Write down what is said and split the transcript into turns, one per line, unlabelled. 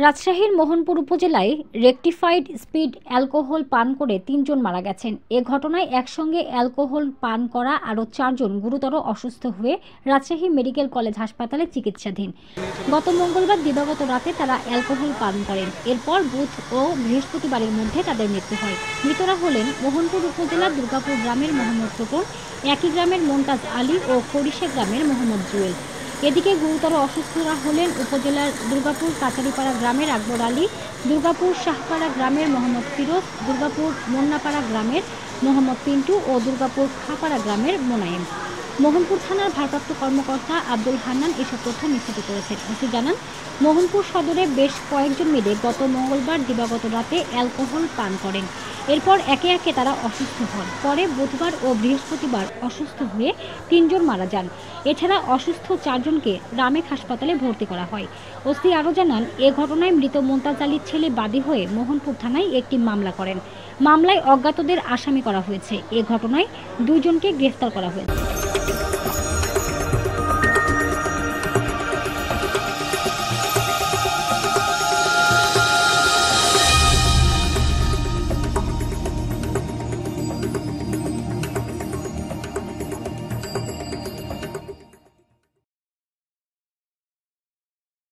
রাজশাহীর মোহনপুর উপজেলায় rectified speed alcohol পান করে ৩ জন মারা গেছেন। এ ঘটনায় একসঙ্গে অ্যালকোহল পান করা আরও ৪ জন গুরুতর অসুস্থ হয়ে রাজশাহী মেডিকেল কলেজ হাসপাতালে চিকিৎসাধীন। গত মঙ্গলবার দিবাগত রাতে তারা অ্যালকোহল পান করেন। এরপর বুধ ও বৃহস্পতিবারের মধ্যে তাদের মৃত্যু হয়। মৃতরা হলেন মোহনপুর উপজেলার দুর্গাপুর গ্রামের মোহাম্মদ টোটন, একই গ্রামের মোমতাজ আলী ও খরিশা গ্রামের মোহাম্মদ জুয়েল। এদিকে গুরুতর অসুস্থরা হলেন উপজেলার দুর্গাপুর কাচারিপাড়া গ্রামের আকবর আলী, দুর্গাপুর শাহপাড়া গ্রামের মোহাম্মদ ফিরোজ, দুর্গাপুর মন্নাপাড়া গ্রামের মোহাম্মদ পিন্টু ও দুর্গাপুর খাপাড়া গ্রামের মোনায়েম। মোহনপুর থানার ভারপ্রাপ্ত কর্মকর্তা আব্দুল হান্নান এসব তথ্য নিশ্চিত করেছেন। ওসি জানান, মোহনপুর সদরে বেশ কয়েকজন মিলে গত মঙ্গলবার দিবাগত রাতে অ্যালকোহল পান করেন। এরপর একে একে তারা অসুস্থ হন। পরে বুধবার ও বৃহস্পতিবার অসুস্থ হয়ে ৩ জন মারা যান। এছাড়া অসুস্থ ৪ জনকে রামেক হাসপাতালে ভর্তি করা হয়। ওসি আরও জানান, এ ঘটনায় মৃত মোমতাজ আলীর ছেলে বাদী হয়ে মোহনপুর থানায় একটি মামলা করেন। মামলায় অজ্ঞাতদের আসামি করা হয়েছে। এ ঘটনায় ২ জনকে গ্রেফতার করা হয়েছে।